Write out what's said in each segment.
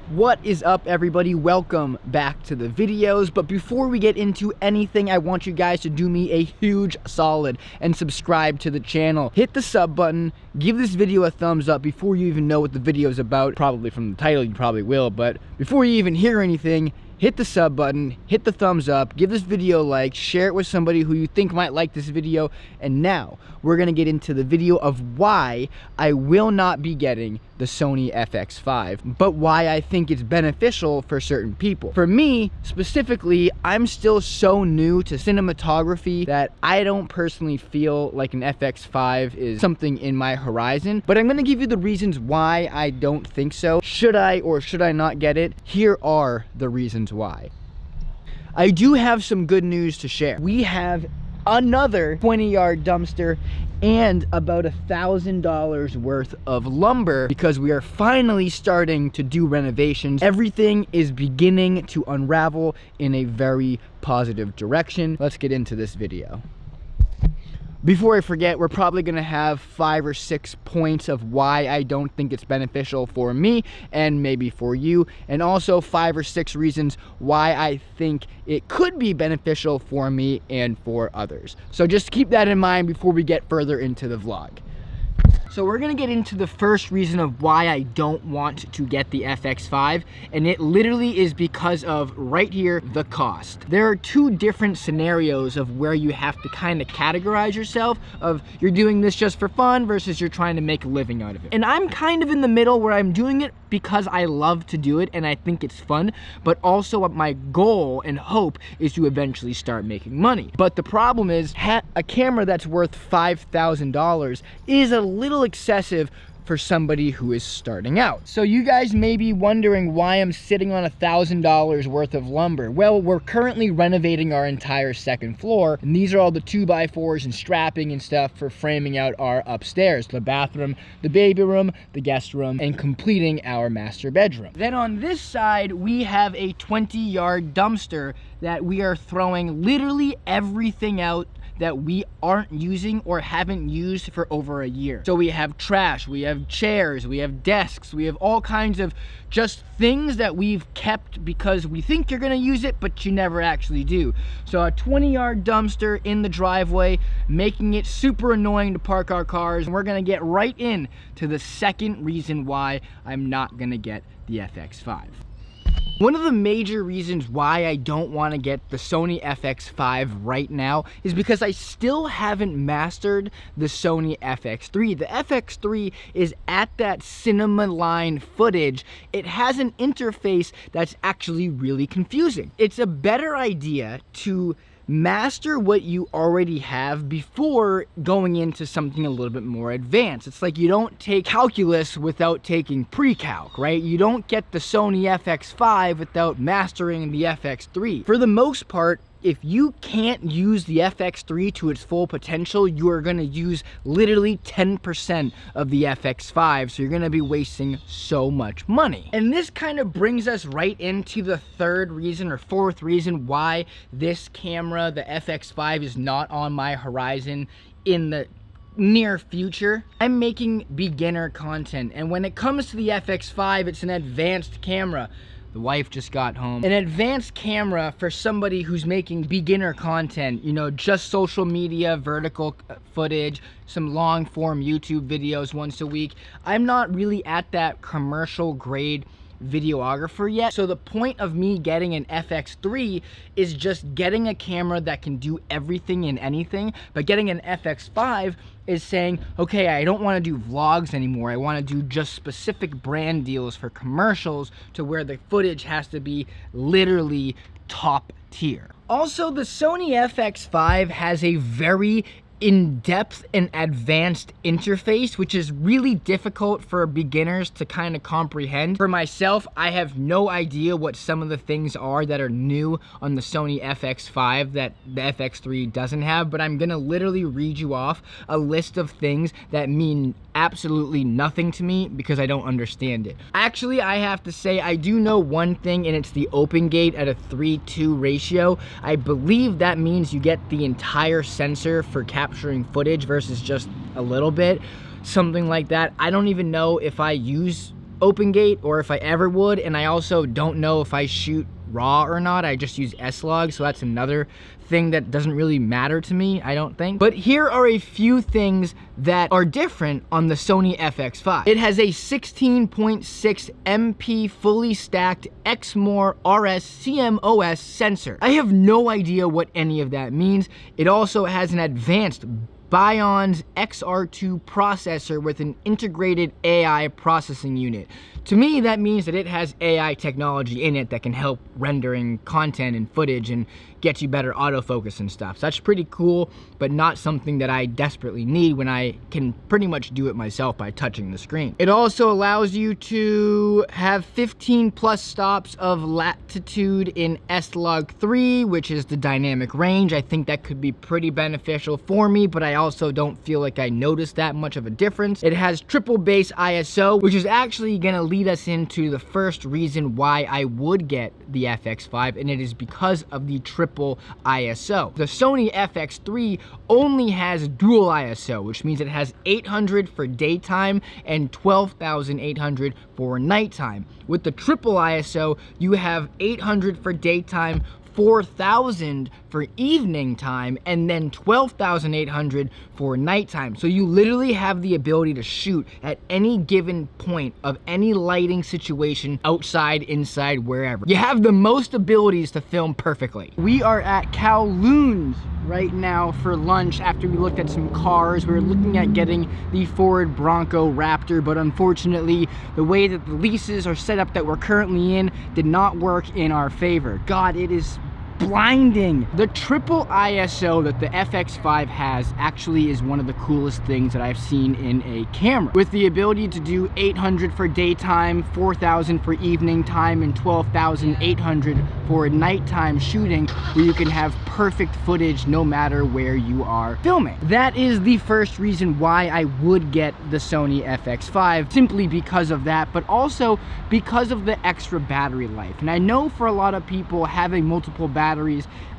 What is up, everybody? Welcome back to the videos. But before we get into anything, I want you guys to do me a huge solid and subscribe to the channel. Hit the sub button, give this video a thumbs up before you even know what the video is about. Probably from the title you probably will, but before you even hear anything, hit the sub button, hit the thumbs up, give this video a like, share it with somebody who you think might like this video. And now we're gonna get into the video of why I will not be getting the Sony FX5, but why I think it's beneficial for certain people. For me, specifically, I'm still so new to cinematography that I don't personally feel like an FX5 is something in my horizon, but I'm gonna give you the reasons why I don't think so. Should I or should I not get it? Here are the reasons why. I do have some good news to share. We have another 20-yard dumpster and about $1,000 worth of lumber because we are finally starting to do renovations. Everything is beginning to unravel in a very positive direction. Let's get into this video. Before I forget, we're probably gonna have 5 or 6 points of why I don't think it's beneficial for me and maybe for you, and also 5 or 6 reasons why I think it could be beneficial for me and for others. So just keep that in mind before we get further into the vlog. So we're gonna get into the first reason of why I don't want to get the FX5, and it literally is because of, right here, the cost. There are 2 different scenarios of where you have to kind of categorize yourself, of you're doing this just for fun versus you're trying to make a living out of it. And I'm kind of in the middle where I'm doing it because I love to do it and I think it's fun, but also my goal and hope is to eventually start making money. But the problem is, a camera that's worth $5,000 is a little excessive for somebody who is starting out. So you guys may be wondering why I'm sitting on $1,000 worth of lumber. Well, we're currently renovating our entire second floor, and these are all the 2x4s and strapping and stuff for framing out our upstairs, the bathroom, the baby room, the guest room, and completing our master bedroom. Then on this side, we have a 20-yard dumpster that we are throwing literally everything out that we aren't using or haven't used for over a year. So we have trash, we have chairs, we have desks, we have all kinds of just things that we've kept because we think you're gonna use it, but you never actually do. So a 20-yard dumpster in the driveway, making it super annoying to park our cars. And we're gonna get right in to the second reason why I'm not gonna get the FX5. One of the major reasons why I don't want to get the Sony FX5 right now is because I still haven't mastered the Sony FX3. The FX3 is at that cinema line footage. It has an interface that's actually really confusing. It's a better idea to master what you already have before going into something a little bit more advanced. It's like you don't take calculus without taking pre-calc, right? You don't get the Sony FX5 without mastering the FX3. For the most part, if you can't use the FX3 to its full potential, you are gonna use literally 10% of the FX5, so you're gonna be wasting so much money. And this kind of brings us right into the third reason or fourth reason why this camera, the FX5, is not on my horizon in the near future. I'm making beginner content, and when it comes to the FX5, it's an advanced camera. The wife just got home. An advanced camera for somebody who's making beginner content, you know, just social media, vertical footage, some long form YouTube videos once a week. I'm not really at that commercial grade videographer yet. So the point of me getting an FX3 is just getting a camera that can do everything and anything, but getting an FX5 is saying, okay, I don't want to do vlogs anymore. I want to do just specific brand deals for commercials to where the footage has to be literally top tier. Also, the Sony FX5 has a very in-depth and advanced interface, which is really difficult for beginners to kind of comprehend. For myself, I have no idea what some of the things are that are new on the Sony FX5 that the FX3 doesn't have, but I'm gonna literally read you off a list of things that mean absolutely nothing to me because I don't understand it. Actually, I have to say I do know one thing, and it's the open gate at a 3:2 ratio. I believe that means you get the entire sensor for capturing footage versus just a little bit, something like that. I don't even know if I use open gate or if I ever would, and I also don't know if I shoot RAW or not. I just use S-Log, so that's another thing that doesn't really matter to me, I don't think. But here are a few things that are different on the Sony FX5. It has a 16.6 MP fully stacked Exmor RS CMOS sensor. I have no idea what any of that means. It also has an advanced Bion's XR2 processor with an integrated AI processing unit. To me, that means that it has AI technology in it that can help rendering content and footage and get you better autofocus and stuff. So that's pretty cool, but not something that I desperately need when I can pretty much do it myself by touching the screen. It also allows you to have 15 plus stops of latitude in S-Log 3, which is the dynamic range. I think that could be pretty beneficial for me, but I also don't feel like I noticed that much of a difference. It has triple base ISO, which is actually gonna lead us into the first reason why I would get the FX5, and it is because of the triple ISO. The Sony FX3 only has dual ISO, which means it has 800 for daytime and 12,800 for nighttime. With the triple ISO, you have 800 for daytime, 4,000 for evening time, and then 12,800 for nighttime. So you literally have the ability to shoot at any given point of any lighting situation, outside, inside, wherever. You have the most abilities to film perfectly. We are at Kowloon's right now for lunch after we looked at some cars. We were looking at getting the Ford Bronco Raptor, but unfortunately, the way that the leases are set up that we're currently in did not work in our favor. God, it is blinding. The triple ISO that the FX5 has actually is one of the coolest things that I've seen in a camera. With the ability to do 800 for daytime, 4,000 for evening time, and 12,800 for nighttime shooting, where you can have perfect footage no matter where you are filming. That is the first reason why I would get the Sony FX5, simply because of that, but also because of the extra battery life. And I know for a lot of people, having multiple batteries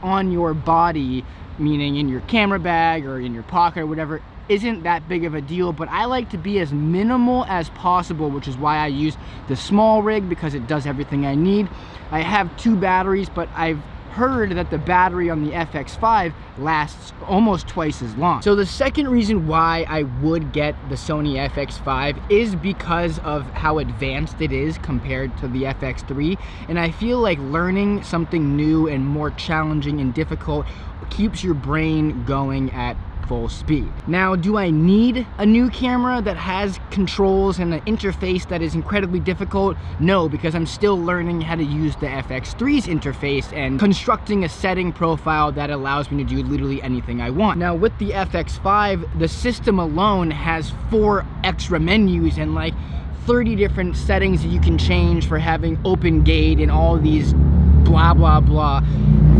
on your body, meaning in your camera bag or in your pocket or whatever, isn't that big of a deal, but I like to be as minimal as possible, which is why I use the small rig, because it does everything I need. I have 2 batteries, but I've heard that the battery on the FX5 lasts almost twice as long. So the second reason why I would get the Sony FX5 is because of how advanced it is compared to the FX3, and I feel like learning something new and more challenging and difficult keeps your brain going at full speed. Now, do I need a new camera that has controls and an interface that is incredibly difficult? No, because I'm still learning how to use the FX3's interface and constructing a setting profile that allows me to do literally anything I want. Now, with the FX5, the system alone has 4 extra menus and like 30 different settings that you can change for having open gate and all these blah blah blah.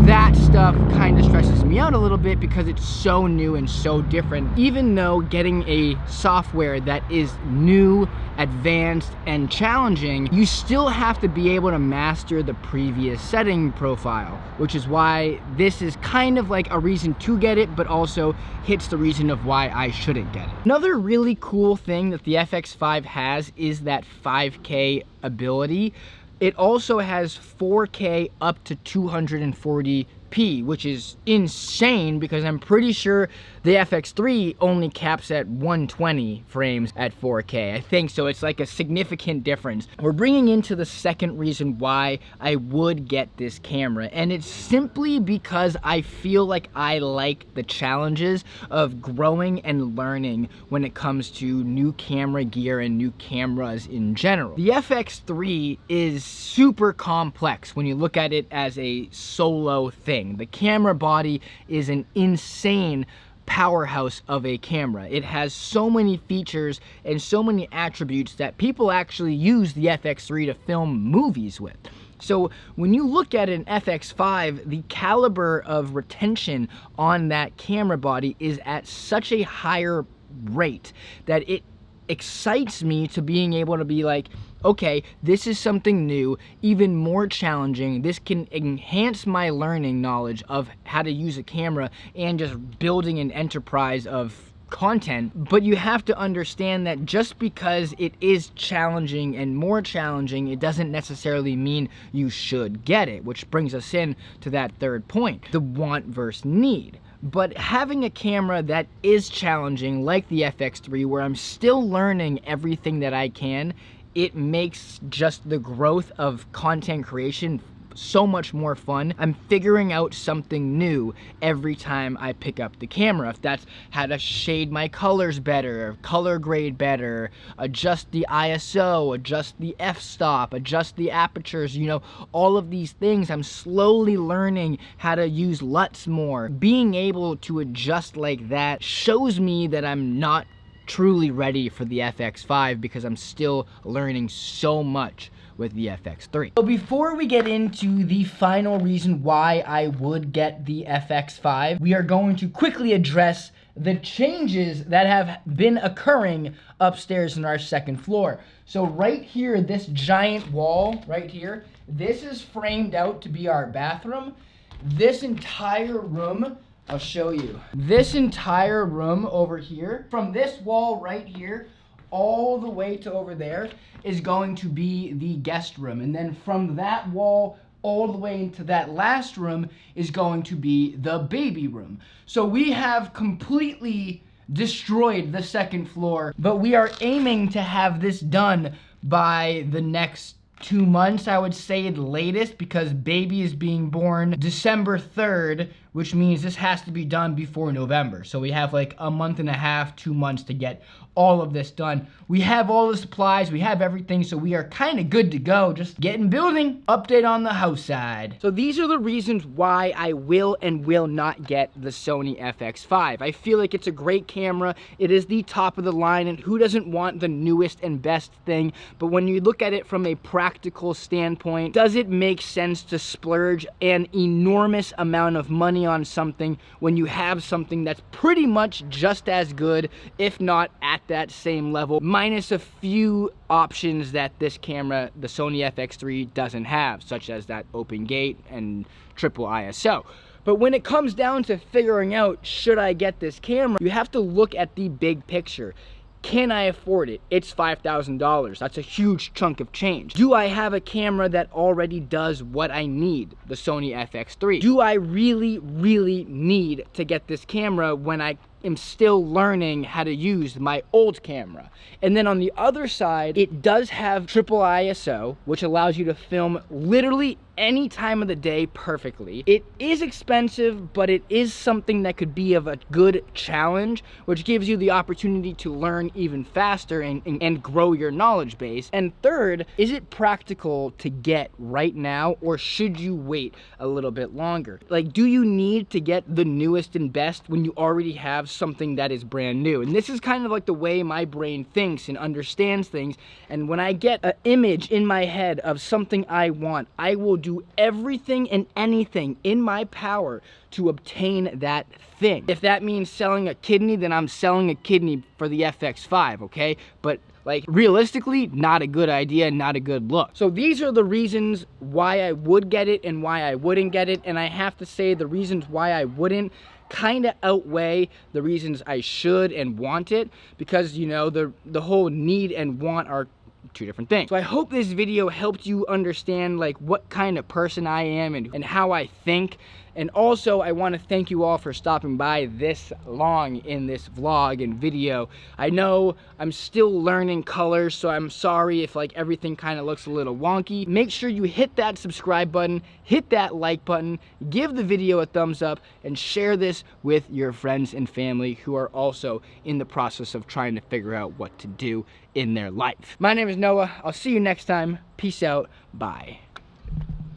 That stuff kind of stresses me out a little bit because it's so new and so different. Even though getting a software that is new, advanced, and challenging, you still have to be able to master the previous setting profile, which is why this is kind of like a reason to get it, but also hits the reason of why I shouldn't get it. Another really cool thing that the FX5 has is that 5K ability. It also has 4K up to 240p, which is insane because I'm pretty sure the FX3 only caps at 120 frames at 4K. I think so. It's like a significant difference. We're bringing into the second reason why I would get this camera, and it's simply because I feel like I like the challenges of growing and learning when it comes to new camera gear and new cameras in general. The FX3 is super complex when you look at it as a solo thing. The camera body is an insane powerhouse of a camera. It has so many features and so many attributes that people actually use the FX3 to film movies with. So when you look at an FX5, the caliber of retention on that camera body is at such a higher rate that it excites me to being able to be like, okay, this is something new, even more challenging. This can enhance my learning knowledge of how to use a camera and just building an enterprise of content, but you have to understand that just because it is challenging and more challenging, it doesn't necessarily mean you should get it, which brings us in to that third point, the want versus need. But having a camera that is challenging, like the FX3, where I'm still learning everything that I can, it makes just the growth of content creation so much more fun. I'm figuring out something new every time I pick up the camera. If that's how to shade my colors better, color grade better, adjust the ISO, adjust the f-stop, adjust the apertures, you know, all of these things. I'm slowly learning how to use LUTs more. Being able to adjust like that shows me that I'm not truly ready for the FX5 because I'm still learning so much with the FX3. So before we get into the final reason why I would get the FX5, we are going to quickly address the changes that have been occurring upstairs in our second floor. So right here, this giant wall right here, this is framed out to be our bathroom. This entire room, I'll show you. This entire room over here, from this wall right here, all the way to over there is going to be the guest room. And then from that wall all the way into that last room is going to be the baby room. So we have completely destroyed the second floor, but we are aiming to have this done by the next 2 months, I would say at latest, because baby is being born December 3rd, which means this has to be done before November. So we have like a month and a half, 2 months to get all of this done. We have all the supplies, we have everything, so we are kind of good to go. Just getting building. Update on the house side. So these are the reasons why I will and will not get the Sony FX5. I feel like it's a great camera. It is the top of the line, and who doesn't want the newest and best thing? But when you look at it from a practical standpoint, does it make sense to splurge an enormous amount of money on something when you have something that's pretty much just as good, if not at that same level, minus a few options that this camera, the Sony FX3, doesn't have, such as that open gate and triple ISO. But when it comes down to figuring out, should I get this camera, you have to look at the big picture. Can I afford it? It's $5,000. That's a huge chunk of change. Do I have a camera that already does what I need? The Sony FX3. Do I really, really need to get this camera when I am still learning how to use my old camera? And then on the other side, it does have triple ISO, which allows you to film literally any time of the day perfectly. It is expensive, but it is something that could be of a good challenge, which gives you the opportunity to learn even faster and grow your knowledge base. And third, is it practical to get right now, or should you wait a little bit longer? Like, do you need to get the newest and best when you already have something that is brand new? And this is kind of like the way my brain thinks and understands things. And when I get an image in my head of something I want, I will do everything and anything in my power to obtain that thing. If that means selling a kidney, then I'm selling a kidney for the FX5, okay? But like, realistically, not a good idea, not a good look. So these are the reasons why I would get it and why I wouldn't get it. And I have to say the reasons why I wouldn't kind of outweigh the reasons I should and want it, because, you know, the whole need and want are two different things. So I hope this video helped you understand like what kind of person I am and how I think. And also, I want to thank you all for stopping by this long in this vlog and video. I know I'm still learning colors, so I'm sorry if like everything kind of looks a little wonky. Make sure you hit that subscribe button, hit that like button, give the video a thumbs up, and share this with your friends and family who are also in the process of trying to figure out what to do in their life. My name is Noah. I'll see you next time. Peace out. Bye.